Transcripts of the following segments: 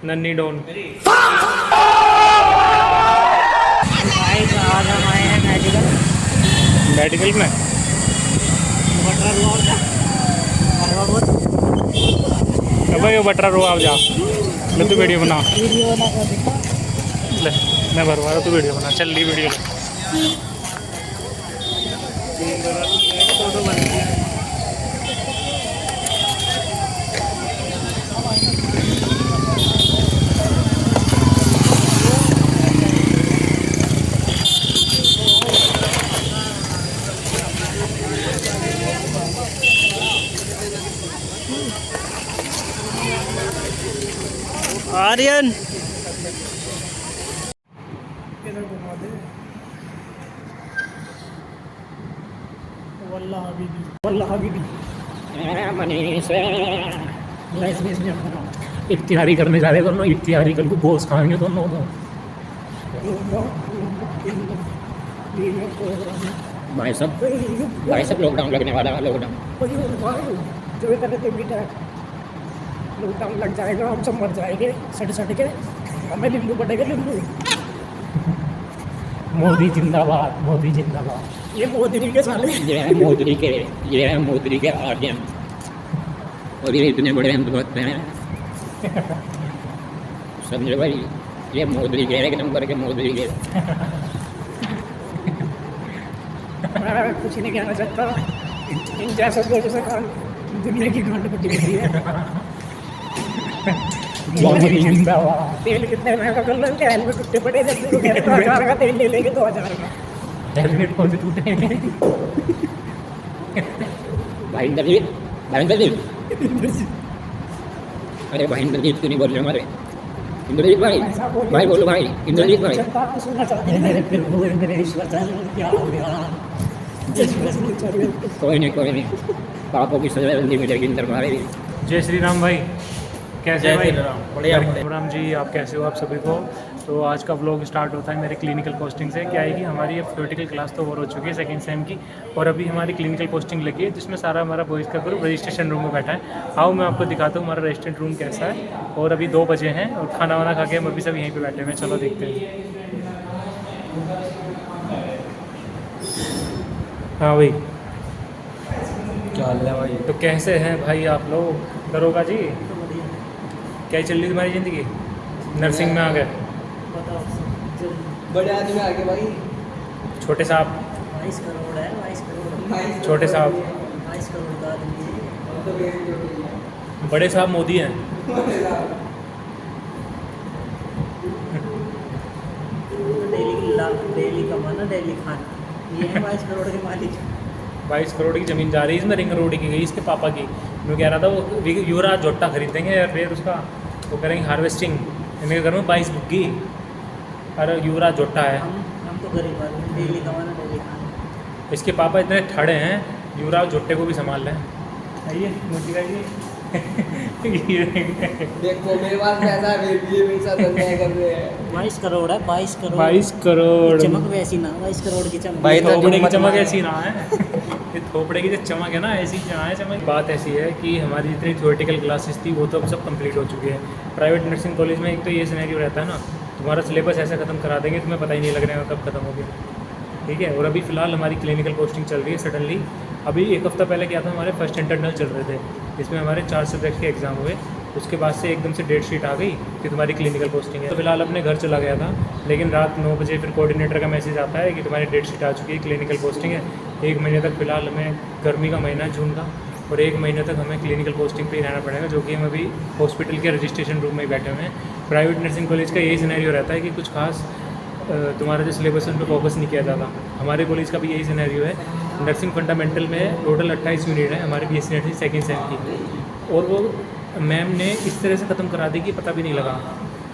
नन्नी don. आज हम आए हैं मेडिकल में। भाई वो बटरा रो आप जा, मैं तू वीडियो बना, ले मैं भरवा रहा, तू वीडियो बना, चल ली वीडियो आर्यन। इफ्तिहारी करने जा रहे दोनों, इफ्तिहारी कल को गोश्त खाएंगे दोनों। भाई सब लॉकडाउन लगने वाला है, लॉकडाउन लग जाएगा, हम सब मर जाएंगे सट के, हमें नींबू पड़ेगा नींबू। मोदी जिंदाबाद, मोदी जिंदाबाद। ये मोदी के साले, ये है मोदी के आर्यन, और ये इतने बड़े हम बहुत हैं समझो भाई, ये मोदी के एक नंबर के मोदी के। कुछ नहीं कहना चाहता, इन जैसा लोगों से दुनिया की गांड पट्टी होती है। तेल कितने महंगा कर लो, क्या हेलमेट टूटे पड़े, जब 2000 का तेल ले लेंगे 2000 का हेलमेट कौन से टूटे भाई इंद्रजीत, भाई इंद्रजीत, अरे भाई इंद्रजीत क्यों नहीं बोल रहे हमारे? इंद्रजीत भाई, भाई बोलो भाई, इंद्रजीत भाई। सुनना चाहते हैं मेरे, फिर वो मेरे ईश्वर क्या हो गया? कोई नहीं, पापों की सजा जल्दी मिलेगी इंद्र भाई। जय श्री राम भाई, कैसे भाई? बढ़िया। राम जी, आप कैसे हो? आप सभी को तो आज का व्लॉग स्टार्ट होता है मेरे क्लिनिकल पोस्टिंग से। क्या है कि हमारी अब थ्योरेटिकल क्लास तो ओवर हो चुकी है सेकंड सेम की, और अभी हमारी क्लिनिकल पोस्टिंग लगी है, जिसमें सारा हमारा बॉयज़ का ग्रुप रजिस्ट्रेशन रूम में बैठा है। आओ मैं आपको दिखाता हूँ हमारा रजिस्ट्रेशन रूम कैसा है। और अभी 2 बजे हैं और खाना वाना खा के हम अभी सब यहीं पर बैठे हुए हैं। चलो देखते हैं। हाँ भाई, क्या हाल है भाई? तो कैसे हैं भाई आप लोग? दरोगा जी, क्या चल रही तुम्हारी ज़िंदगी? नर्सिंग में आ गए, बड़े आदमी आ गए भाई। छोटे साहब, 22 करोड़ है, 22 करोड़, छोटे साहब, 22 करोड़ का आदमी। बड़े साहब मोदी हैं। डेली कमाना, डेली खाना, ये है 22 करोड़ के मालिक। 22 करोड़ की ज़मीन जा रही है इसमें, रिंग रोड की गई इसके पापा की। मैं कह रहा था वो युवराज जोट्टा खरीदेंगे और फिर उसका वो करेंगे हार्वेस्टिंग। इनके घर में 22 बुग्गी, अरे युवराज जोट्टा है। हम तो गरीब आदमी, डेली कमाना, डेली खाना। इसके पापा इतने ठड़े हैं, युवराज जोट्टे को भी संभाल लें। आइए मोदी का देखो मेरे पास पैसा है, ये मेरे साथ अन्याय कर रहे हैं। 22 करोड़ है, 22 करोड़। 22 करोड़ चमक वैसी ना, 22 करोड़ की चमक। भाई, थोपड़े की चमक ऐसी ना है। ये थोपड़े की जो चमक है ना, ऐसी है चमक। बात ऐसी है कि हमारी जितनी थ्योरेटिकल क्लासेस थी वो तो अब सब कंप्लीट हो चुकी है। प्राइवेट नर्सिंग कॉलेज में एक तो ये सिनेरियो रहता है ना, तुम्हारा सिलेबस ऐसा खत्म करा देंगे तुम्हें पता ही नहीं लग रहा है कब खत्म हो गया। ठीक है, और अभी फ़िलहाल हमारी क्लिनिकल पोस्टिंग चल रही है सडनली। अभी 1 हफ्ता पहले क्या था, हमारे फर्स्ट इंटरनल चल रहे थे, जिसमें हमारे 4 सब्जेक्ट के एग्ज़ाम हुए। उसके बाद से एकदम से डेट शीट आ गई कि तुम्हारी क्लिनिकल पोस्टिंग है। तो फिलहाल अपने घर चला गया था, लेकिन रात 9 बजे फिर कोऑर्डिनेटर का मैसेज आता है कि तुम्हारी डेट शीट आ चुकी है, क्लिनिकल पोस्टिंग है। 1 महीने तक फ़िलहाल हमें, गर्मी का महीना है जून का, और 1 महीने तक हमें क्लिनिकल पोस्टिंग पे ही रहना पड़ेगा, जो कि हम अभी हॉस्पिटल के रजिस्ट्रेशन रूम में ही बैठे हुए हैं। प्राइवेट नर्सिंग कॉलेज का यही सिनेरियो रहता है कि कुछ खास तुम्हारा जो सिलेबस है उन पर फोकस नहीं किया जाता। हमारे कॉलेज का भी यही सिनेरियो है। नर्सिंग फंडामेंटल में टोटल 28 यूनिट है हमारे BSc नर्सिंग सेकेंड सेम की, और वो मैम ने इस तरह से ख़त्म करा दी कि पता भी नहीं लगा।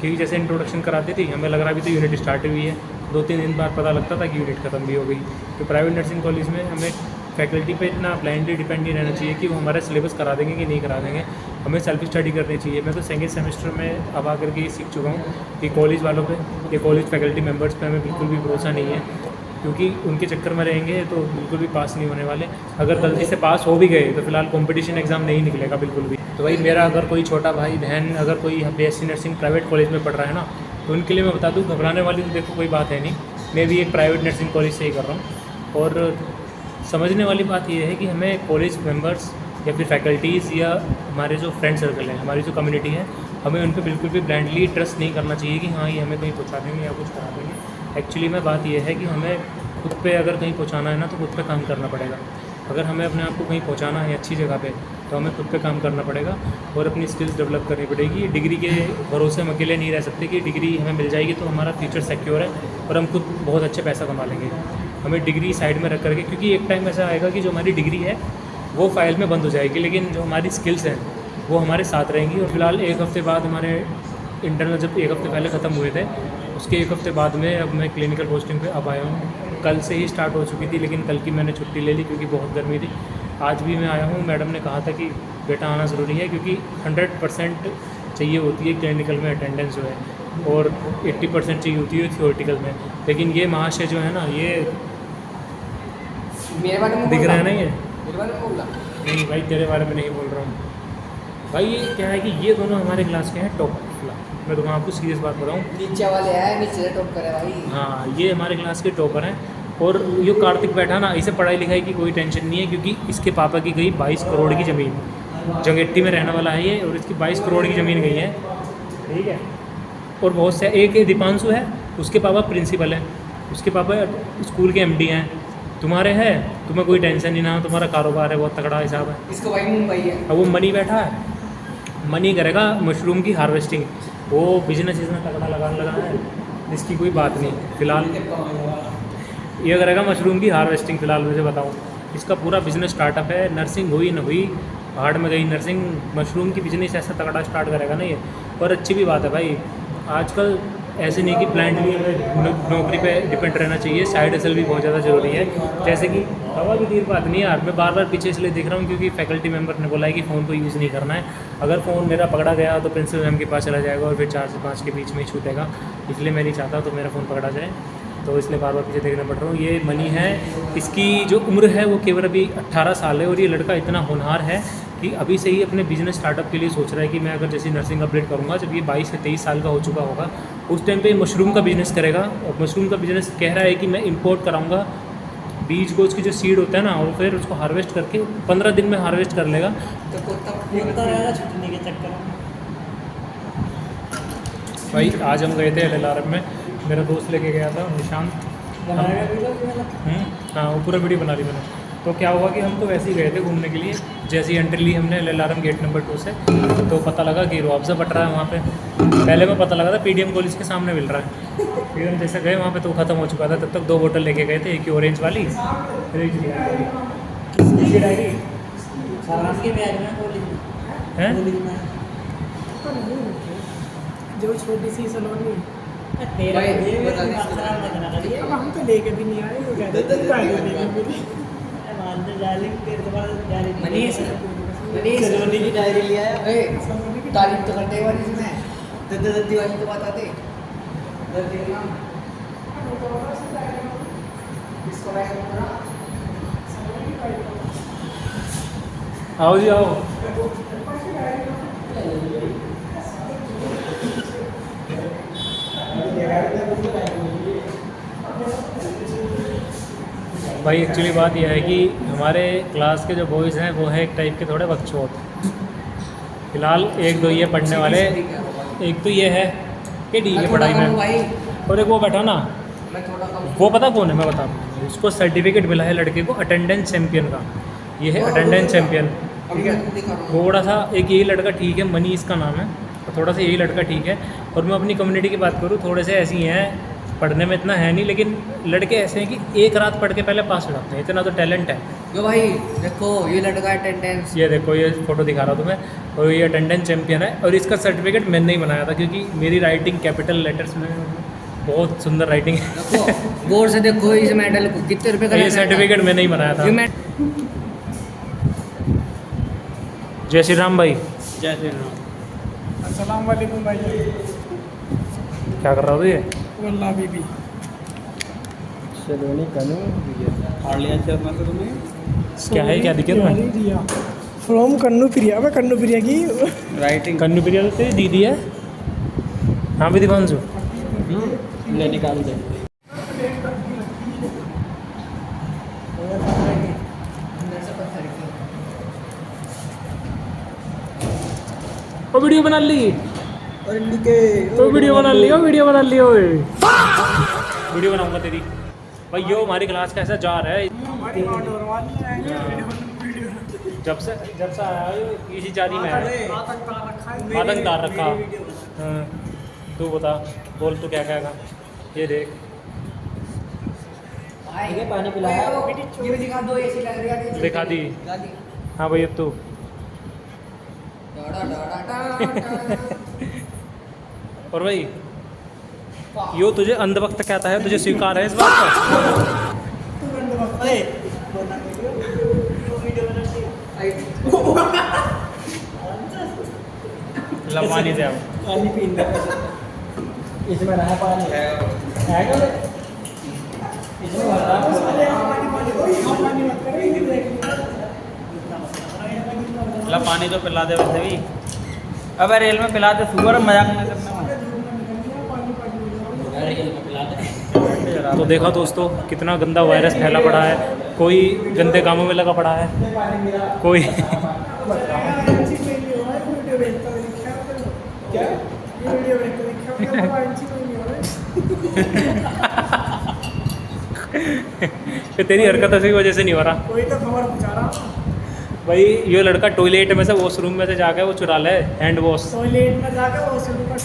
क्योंकि जैसे इंट्रोडक्शन कराती थी हमें लग रहा भी तो यूनिट स्टार्ट हुई है, 2-3 दिन बाद पता लगता था कि यूनिट ख़त्म भी हो गई। तो प्राइवेट नर्सिंग कॉलेज में हमें फैकल्टी पे इतना ब्लाइंडली डिपेंड नहीं रहना चाहिए कि वो हमारा सिलेबस करा देंगे कि नहीं करा देंगे। हमें सेल्फ स्टडी करनी चाहिए। मैं तो सेकेंड सेमेस्टर में अब आकर के सीख चुका हूँ कि कॉलेज वालों पे या कॉलेज फैकल्टी मेंबर्स पे हमें बिल्कुल भी भरोसा नहीं है, क्योंकि उनके चक्कर में रहेंगे तो बिल्कुल भी पास नहीं होने वाले। अगर गलती से पास हो भी गए तो फिलहाल कंपटीशन एग्ज़ाम नहीं निकलेगा बिल्कुल भी। तो भाई मेरा अगर कोई छोटा भाई बहन अगर कोई BSc नर्सिंग प्राइवेट कॉलेज में पढ़ रहा है ना, तो उनके लिए मैं बता दूँ घबराने वाली तो देखो कोई बात है नहीं। मैं भी एक प्राइवेट नर्सिंग कॉलेज से ही कर रहा हूँ। और समझने वाली बात यह है कि हमें कॉलेज मेंबर्स या फिर फैकल्टीज़ या हमारे जो फ्रेंड सर्कल है, हमारी जो कम्युनिटी है, हमें उन पर बिल्कुल भी ब्लाइंडली ट्रस्ट नहीं करना चाहिए कि हाँ ये हमें कहीं पहुँचा देंगे या कुछ करा देंगे। एक्चुअली में बात यह है कि हमें खुद पे अगर कहीं पहुँचाना है ना तो खुद पे काम करना पड़ेगा। अगर हमें अपने आप को कहीं पहुँचाना है अच्छी जगह पे, तो हमें खुद पे काम करना पड़ेगा और अपनी स्किल्स डेवलप करनी पड़ेगी। डिग्री के भरोसे हम अकेले नहीं रह सकते कि डिग्री हमें मिल जाएगी तो हमारा फ्यूचर सिक्योर है और हम खुद बहुत अच्छे पैसा कमा लेंगे। हमें डिग्री साइड में रख करके, क्योंकि एक टाइम ऐसा आएगा कि जो हमारी डिग्री है वो फाइल में बंद हो जाएगी, लेकिन जो हमारी स्किल्स हैं वो हमारे साथ रहेंगी। और फिलहाल एक हफ़्ते बाद हमारे इंटरनल जब एक हफ़्ते पहले ख़त्म हुए थे, उसके एक हफ़्ते बाद में अब मैं क्लिनिकल पोस्टिंग पे अब आया हूँ। कल से ही स्टार्ट हो चुकी थी, लेकिन कल की मैंने छुट्टी ले ली क्योंकि बहुत गर्मी थी। आज भी मैं आया हूँ। मैडम ने कहा था कि बेटा आना ज़रूरी है क्योंकि 100% चाहिए होती है क्लिनिकल में अटेंडेंस जो है, और 80% चाहिए होती है थ्योरेटिकल में। लेकिन ये महाशय जो है ना, ये मेरे बारे में दिख बोल रहा है रहा। ना, ये मेरे बारे में बोल रहा। नहीं भाई तेरे बारे में नहीं बोल रहा हूँ भाई। ये क्या है कि ये दोनों हमारे क्लास के हैं टॉप। मैं तो आपको सीरियस बात बताऊँ, नीचे वाले हैं, नीचे से टॉप करे भाई। हाँ ये हमारे क्लास के टॉपर हैं। और ये कार्तिक बैठा ना, इसे पढ़ाई लिखाई की कोई टेंशन नहीं है क्योंकि इसके पापा की गई 22 करोड़ की ज़मीन। जंगेट्टी में रहने वाला है ये, और इसकी 22 करोड़ की ज़मीन गई है, ठीक है। और बहुत से एक दीपांशु है, उसके पापा प्रिंसिपल हैं, उसके पापा स्कूल के MD हैं। तुम्हारे है, तुम्हें कोई टेंशन नहीं ना, तुम्हारा कारोबार है, बहुत तगड़ा हिसाब है। इसको भाई मुंबई है। अब वो मनी बैठा है, मनी करेगा मशरूम की हार्वेस्टिंग, वो बिजनेस इसमें तगड़ा लगा है, इसकी कोई बात नहीं। फ़िलहाल ये करेगा मशरूम की हार्वेस्टिंग। फ़िलहाल मुझे बताऊँ, इसका पूरा बिजनेस स्टार्टअप है। नर्सिंग हुई न हुई, पहाड़ में गई नर्सिंग, मशरूम की बिजनेस ऐसा तगड़ा स्टार्ट करेगा ना ये। और अच्छी भी बात है भाई, आजकल ऐसे नहीं कि ब्लाइंडली नौकरी पे डिपेंड रहना चाहिए, साइड हसल भी बहुत ज़्यादा ज़रूरी है। जैसे कि हवा की तीर बात नहीं है यार, मैं बार बार पीछे इसलिए देख रहा हूँ क्योंकि फैकल्टी मेंबर ने बोला है कि फ़ोन को यूज़ नहीं करना है। अगर फ़ोन मेरा पकड़ा गया तो प्रिंसिपल मैम के पास चला जाएगा और फिर 4 से 5 के बीच में ही छूटेगा, इसलिए मैं नहीं चाहता तो मेरा फ़ोन पकड़ा जाए, तो इसलिए बार बार पीछे देखना पड़ रहा हूँ। ये मनी है, इसकी जो उम्र है वो केवल अभी 18 साल है, और ये लड़का इतना होनहार है कि अभी से ही अपने बिजनेस स्टार्टअप के लिए सोच रहा है कि मैं अगर जैसे नर्सिंग कंप्लीट करूँगा, जब ये 22 से 23 साल का हो चुका होगा, उस टाइम पे मशरूम का बिज़नेस करेगा। और मशरूम का बिज़नेस कह रहा है कि मैं इंपोर्ट कराऊंगा बीज को, उसकी जो सीड होता है ना, और फिर उसको हार्वेस्ट करके 15 दिन में हार्वेस्ट कर लेगा। तो कुत्ता देखता रहेगा छुट्टी के चक्कर में। भाई आज हम गए थे LLRM में, मेरा दोस्त लेके गया था निशांत। बनाएगा वीडियो कि मतलब हाँ वो पूरा वीडियो बना ली मैंने। तो क्या हुआ कि हम तो वैसे ही गए थे घूमने के लिए, जैसे ही एंट्री ली हमने LLRM गेट नंबर 2 से, तो पता लगा कि रुआवज़ा बट रहा है वहाँ पे। पहले में पता लगा था PDM कॉलेज के सामने मिल रहा है, फिर हम जैसे गए वहाँ पे तो ख़त्म हो चुका था। तब तक 2 बोतल लेके गए थे, एक ऑरेंज वाली, फिर एक किसकी डायरी सारांश के बैग में कॉलेज में है। कॉलेज में जो छोटी सी सलोनी तेरा भाई, ये बता दे। अक्षरा मत ना करिए। अब हम तो लेके भी नहीं आए, वो कहते हैं मानते डालिंग तेरे तुम्हारा डालिंग मनीष, मनीष सलोनी की डायरी लिया है। ए, तारीफ तो करते हैं इसमें, दद्दी वाली तो बताते। दद्दी का नाम इसको मैं पूरा आओ जी आओ। भाई एक्चुअली बात यह है कि हमारे क्लास के जो बॉयज़ हैं वो है एक टाइप के थोड़े बकचोद। फिलहाल 1-2 ये पढ़ने वाले, एक तो ये है कि ठीक है पढ़ाई में, भाई और एक वो बैठा ना, मैं थोड़ा कम वो पता कौन है मैं बता दूँ, उसको सर्टिफिकेट मिला है लड़के को अटेंडेंस चैम्पियन का। ये है अटेंडेंस चैम्पियन, ठीक है। थोड़ा सा एक यही लड़का ठीक है, मनी इसका नाम है, तो थोड़ा सा यही लड़का ठीक है। और मैं अपनी कम्युनिटी की बात करूँ, थोड़े से ऐसी हैं, पढ़ने में इतना है नहीं, लेकिन लड़के ऐसे हैं कि एक रात पढ़ के पहले पास हो जाते हैं, इतना तो टैलेंट है। यो भाई देखो ये लड़का अटेंडेंस, ये देखो ये फ़ोटो दिखा रहा हूँ तुम्हें, और ये अटेंडेंस चैम्पियन है। और इसका सर्टिफिकेट मैंने ही बनाया था क्योंकि मेरी राइटिंग कैपिटल लेटर्स में बहुत सुंदर राइटिंग है। देखो गौर से देखो इस मेडल को कितने रुपए का ये सर्टिफिकेट मैंने ही बनाया था। ये मैं जय श्री राम भाई। जय श्री राम। अस्सलाम वालेकुम भाई। क्या कर रहा हो ये? वल्लाह बीबी सलोनी कनो हार लिया चल मैं तो तुम्हें क्या है, क्या दिक्कत है? दिया फ्रॉम कन्नू प्रिया मैं कन्नू प्रिया की राइटिंग कन्नू प्रिया तो तेरी दीदी है। हाँ भी दीपांशु ले निकाल दे। ओ वीडियो बना ली, और निके ओ वीडियो बना ली, ओ वीडियो बना ली, ओए वीडियो बनाऊंगा तेरी। भाई यो हमारी क्लास का ऐसा जा रहा है, जब से आया है इसी जारी में है, आतंकदार रखा। हाँ, तू बता, बोल तू क्या कहेगा। ये देख पानी पिलाया। ये भी दिखा दो, ऐसी लग रही है। दिखा दी। हाँ भाई अब तू और भाई यो तुझे अंधभक्त कहता है, तुझे स्वीकार है इस बात का? लंबानी से अब पानी पीना इसमें रहा पानी है क्या इसमें भरा पानी तो पिला दे वैसे भी। अबे रेल में पिला दे, सुअर मजाक न करना। रेल में पिला दे। तो देखा दोस्तों कितना गंदा वायरस फैला पड़ा है, कोई गंदे कामों में लगा पड़ा है, कोई फिर तेरी हरकत की वजह से नहीं हो रहा। कोई तो खबर पहुंचा रहा भाई ये लड़का टॉयलेट में से वॉशरूम में से जाकर वो चुरा ले हैंड वॉश। टॉयलेट में जाकर वॉशरूम का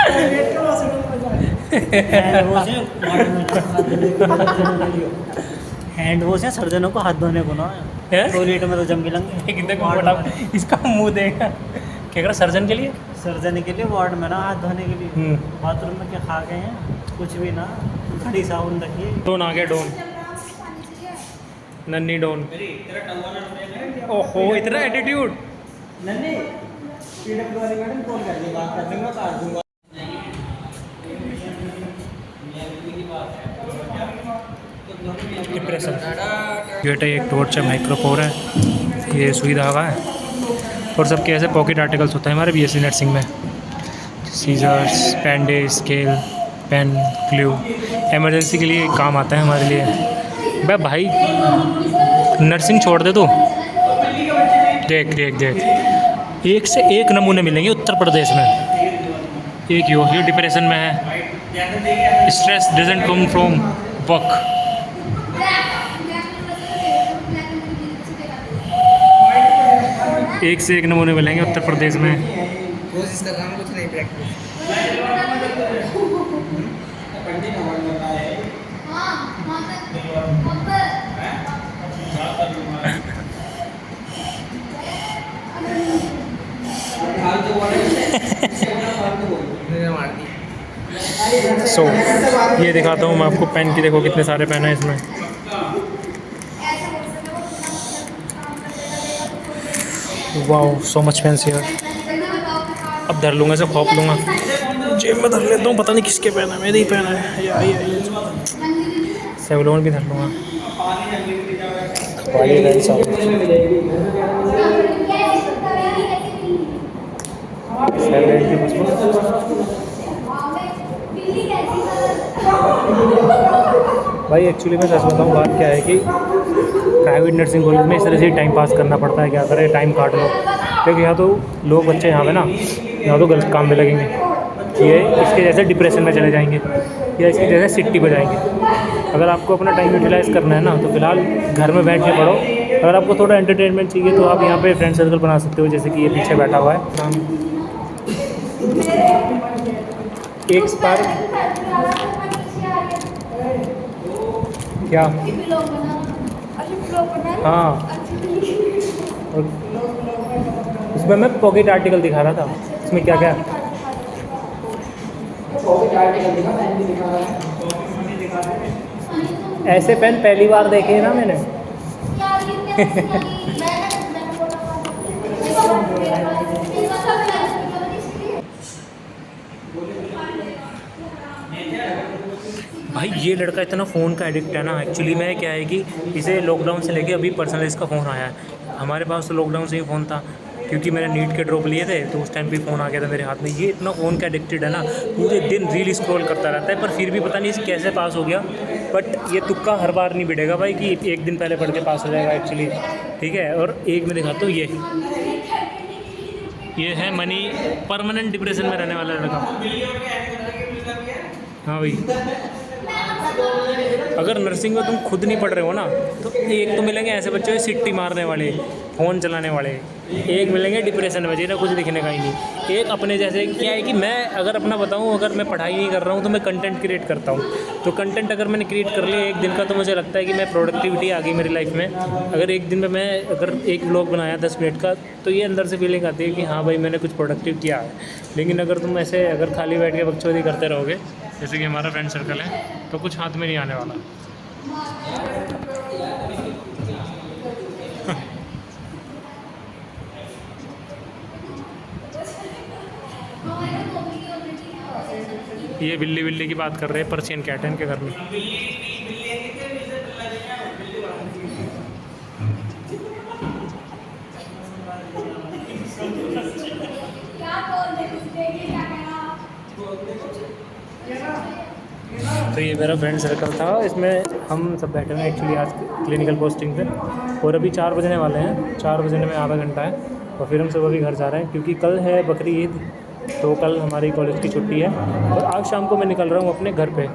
टॉयलेट का वॉशरूम में हैंड वॉश है सर्जनों को हाथ धोने को ना है? टॉयलेट में तो जम के लंगे कितने को बड़ा इसका मुंह देगा क्या कर सर्जन के लिए। सर्जन के लिए वार्ड में ना हाथ धोने के लिए बाथरूम में क्या खा गए हैं कुछ भी ना, खड़ी साबुन रखिए। डोन आ गया, डोन नन्नी डोन। ओहो इतना एटीट्यूड। नन्नी पीडब्ल्यू वाली मैडम कॉल करके बात कर दूंगा, काट दूंगा। डिप्रेशन गेट है, एक टॉर्च है, माइक्रोपोर है, ये सुई धागा है और सबके ऐसे पॉकेट आर्टिकल्स होते हैं हमारे बीएससी नर्सिंग में। Scissors, bandage, scale, pen, glue, emergency के लिए काम आता है हमारे लिए। बे भाई नर्सिंग छोड़ दे तू। देख देख देख, एक से एक नमूने मिलेंगे उत्तर प्रदेश में। एक ये डिप्रेशन में है, stress doesn't come from work. एक से एक नमूने मिलेंगे उत्तर प्रदेश में। कोशिश कर रहा हूं, कुछ नहीं प्रैक्टिस। सो ये दिखाता हूँ मैं आपको पेन की, देखो कितने सारे पेन है इसमें। Wow so much pens here. अब धर लूँगा, इसे खौफ लूँगा, जेब में धर लेता हूँ, पता नहीं किसके पेन है, मेरे ही पेन है। ये सेवलोन भी धर लूँगा। भाई एक्चुअली मैं सच बताऊँ, बात क्या है कि प्राइवेट नर्सिंग कॉलेज में इस तरह से ही टाइम पास करना पड़ता है। क्या करें, टाइम काट लो, क्योंकि यहाँ तो लोग बच्चे यहाँ पे ना, यहाँ तो गलत काम में लगेंगे, ये इसके जैसे डिप्रेशन में चले जाएंगे या इसके जैसे सिट्टी पर जाएंगे। अगर आपको अपना टाइम यूटिलाइज़ करना है ना, तो फिलहाल घर में बैठ के पढ़ो। अगर आपको थोड़ा एंटरटेनमेंट चाहिए तो आप यहाँ पे फ्रेंड सर्कल बना सकते हो, जैसे कि ये पीछे बैठा हुआ है। एक स्पार्क क्या, हाँ, और उसमें मैं पॉकेट आर्टिकल दिखा रहा था, इसमें क्या क्या ऐसे पेन पहली बार देखे हैं ना मैंने। भाई ये लड़का इतना फ़ोन का एडिक्ट है ना। एक्चुअली में क्या है कि इसे लॉकडाउन से लेके अभी पर्सनली इसका फ़ोन आया है। हमारे पास तो लॉकडाउन से ही फ़ोन था, क्योंकि मैंने नीट के ड्रॉप लिए थे तो उस टाइम भी फ़ोन आ गया था मेरे हाथ में। ये इतना फ़ोन का एडिक्टेड है ना, पूरे दिन रील स्क्रॉल करता रहता है, पर फिर भी पता नहीं इसे कैसे पास हो गया। बट ये तुक्का हर बार नहीं बिड़ेगा भाई कि एक दिन पहले पढ़ के पास हो जाएगा एक्चुअली, ठीक है। और एक मैं दिखाता हूँ, ये है मनी, परमानेंट डिप्रेशन में रहने वाला लड़का। हाँ भाई, अगर नर्सिंग में तुम खुद नहीं पढ़ रहे हो ना, तो एक तो मिलेंगे ऐसे बच्चे हैं सिट्टी मारने वाले, फ़ोन चलाने वाले, एक मिलेंगे डिप्रेशन में जिन्हें कुछ दिखने का ही नहीं। एक अपने जैसे क्या है कि मैं अगर अपना बताऊं, अगर मैं पढ़ाई नहीं कर रहा हूं तो मैं कंटेंट क्रिएट करता हूं। तो कंटेंट अगर मैंने क्रिएट कर लिया एक दिन का, तो मुझे लगता है कि मैं प्रोडक्टिविटी आ गई मेरी लाइफ में। अगर एक दिन में मैं अगर एक व्लॉग बनाया 10 मिनट का, तो ये अंदर से फीलिंग आती है कि हाँ भाई मैंने कुछ प्रोडक्टिव किया है। लेकिन अगर तुम ऐसे अगर खाली बैठ के बकचोदी करते रहोगे, जैसे कि हमारा फ्रेंड सर्कल है, तो कुछ हाथ में नहीं आने वाला। ये बिल्ली बिल्ली की बात कर रहे हैं, पर्शियन कैट है इनके घर में। तो ये मेरा फ्रेंड सर्कल था, इसमें हम सब बैठे हुए हैं एक्चुअली आज क्लिनिकल पोस्टिंग पे। और अभी 4 बजने वाले हैं, 4 बजने में आधा घंटा है, और फिर हम सब अभी घर जा रहे हैं, क्योंकि कल है बकरी ईद। तो कल हमारी कॉलेज की छुट्टी है, और आज शाम को मैं निकल रहा हूँ अपने घर पे।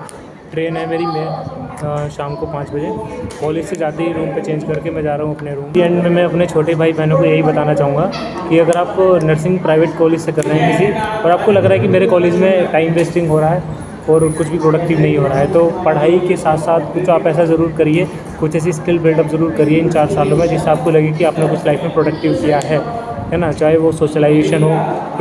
ट्रेन है मेरी, मैं शाम को 5 बजे कॉलेज से जाते ही रूम पे चेंज करके मैं जा रहा हूँ अपने रूम। एंड में मैं अपने छोटे भाई बहनों को यही बताना चाहूँगा कि अगर आप नर्सिंग प्राइवेट कॉलेज से कर रहे हैं किसी, और आपको लग रहा है कि मेरे कॉलेज में टाइम वेस्टिंग हो रहा है और कुछ भी प्रोडक्टिव नहीं हो रहा है, तो पढ़ाई के साथ साथ कुछ आप ऐसा ज़रूर करिए, कुछ ऐसी स्किल बिल्डअप ज़रूर करिए इन 4 सालों में, जिससे आपको लगे कि आपने कुछ लाइफ में प्रोडक्टिव किया है ना। चाहे वो सोशलाइजेशन हो,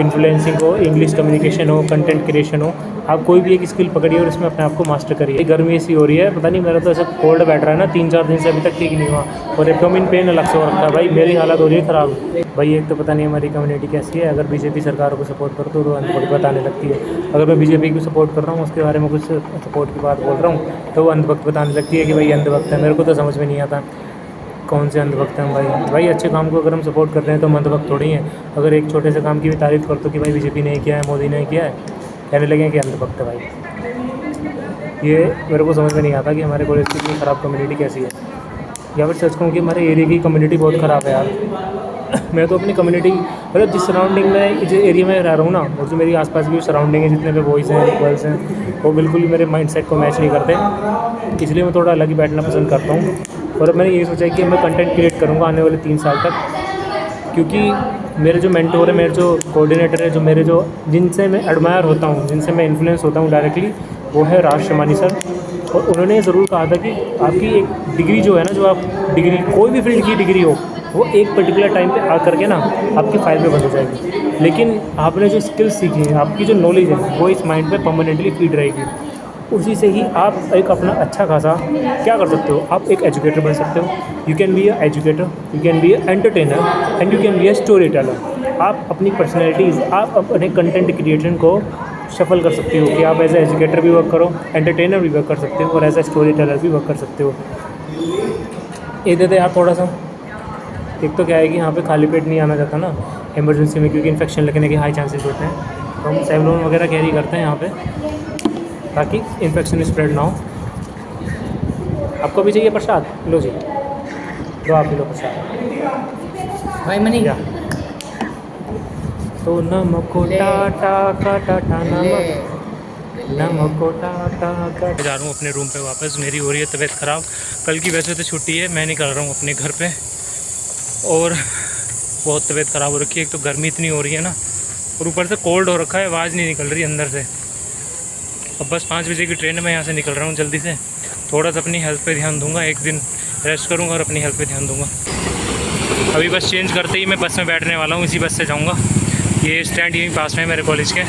इन्फ्लुएंसिंग हो, इंग्लिश कम्युनिकेशन हो, कंटेंट क्रिएशन हो, आप कोई भी एक स्किल पकड़िए और इसमें अपने आप को मास्टर करिए। गर्मी ऐसी हो रही है, पता नहीं मेरा तो ऐसा कोल्ड बैठ रहा है ना 3-4 दिन से, अभी तक ठीक नहीं हुआ, और एब्डोमेन पेन अलग से हो रखा है भाई, मेरी हालत हो रही है ख़राब भाई। एक तो पता नहीं हमारी कम्युनिटी कैसी है, अगर बीजेपी सरकार को सपोर्ट करते हो तो अंधभक्त बताने लगती है, अगर मैं बीजेपी को सपोर्ट कर रहा हूँ, उसके बारे में कुछ सपोर्ट की बात बोल रहा हूँ, तो वो अंधभक्त बताने लगती है कि भाई अंधभक्त है। मेरे को तो समझ में नहीं आता कौन से अंधभक्त हैं भाई। अच्छे काम को अगर हम सपोर्ट करते हैं तो हम अंधभक्त थोड़ी हैं। अगर एक छोटे से काम की भी तारीफ़ करते हो कि भाई बीजेपी ने किया है, मोदी ने किया है, कहने लगे कि अंधभक्त है भाई। ये मेरे को समझ में नहीं आता कि हमारे कॉलेज की इतनी ख़राब कम्युनिटी कैसी है, या फिर सच कहूँ कि हमारे एरिया की कम्युनिटी बहुत ख़राब है यार। मैं तो अपनी कम्युनिटी, मतलब जिस सराउंडिंग में, जिस एरिया में रह रहा हूँ ना, और जो मेरी आसपास की सराउंडिंग है, जितने भी बॉयज़ हैं गर्ल्स हैं, वो बिल्कुल मेरे माइंडसेट को मैच नहीं करते, इसलिए मैं थोड़ा अलग ही बैठना पसंद करता हूँ। और मैंने ये सोचा है कि मैं कंटेंट क्रिएट करूँगा आने वाले 3 साल तक, क्योंकि मेरे जो मेंटोर है, मेरे जो कोऑर्डिनेटर है, जो मेरे जो जिनसे मैं एडमायर होता हूँ, जिनसे मैं इन्फ्लुएंस होता हूँ डायरेक्टली, वो है राज शमानी सर। और उन्होंने ज़रूर कहा था कि आपकी एक डिग्री जो है ना, जो आप डिग्री कोई भी फील्ड की डिग्री हो, वो एक पर्टिकुलर टाइम पे आ करके ना आपकी फाइल में बंद हो जाएगी, लेकिन आपने जो स्किल्स सीखी है, आपकी जो नॉलेज है, वो इस माइंड पे परमानेंटली फीड रहेगी। उसी से ही आप एक अपना अच्छा खासा क्या कर सकते हो, आप एक एजुकेटर बन सकते हो। You can be a educator, you can be a entertainer, and you can be a story teller. आप अपनी पर्सनैलिटीज़, आप अपने कंटेंट क्रिएशन को शफल कर सकते हो कि आप एज ए एजुकेटर भी वर्क करो, एंटरटेनर भी वर्क कर सकते हो, और एज ए स्टोरी टेलर भी वर्क कर सकते हो। ये देते यार थोड़ा सा। एक तो क्या है कि यहाँ पे खाली पेट नहीं आना चाहता ना इमरजेंसी में, क्योंकि इन्फेक्शन लगने के हाई चांसेस होते हैं, तो हम सेवलॉन वगैरह कैरी करते हैं यहाँ पे, ताकि इन्फेक्शन स्प्रेड ना हो। आपको भी चाहिए प्रसाद? लो जी, लो आप भी लो प्रसाद भाई मनी या। तो नमक को टाटा का टाटा, नमक को टाटा का। जा रहा हूँ अपने रूम पे वापस, मेरी हो रही है तबीयत ख़राब। कल की वैसे तो छुट्टी है, मैं निकल रहा हूँ अपने घर पे, और बहुत तबीयत ख़राब हो रखी है। एक तो गर्मी इतनी हो रही है ना, और ऊपर से कोल्ड हो रखा है, आवाज़ नहीं निकल रही अंदर से। अब बस 5 बजे की ट्रेन है, मैं यहाँ से निकल रहा हूँ जल्दी से। थोड़ा सा अपनी हेल्थ पे ध्यान दूंगा, एक दिन रेस्ट करूँगा और अपनी हेल्थ पे ध्यान दूंगा। अभी बस चेंज करते ही मैं बस में बैठने वाला हूँ, इसी बस से जाऊँगा। ये स्टैंड यहीं पास में है मेरे कॉलेज के।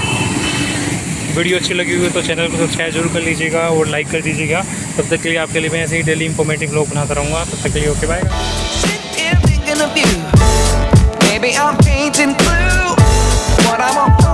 वीडियो अच्छी लगी हुई तो चैनल को सब्सक्राइब जरूर कर लीजिएगा और लाइक कर दीजिएगा। तब तक के लिए आपके लिए मैं ऐसे ही डेली इंफॉर्मेटिव व्लॉग बनाता रहूँगा। तब तक के लिए okay bye. Maybe I'm painting blue. What I want.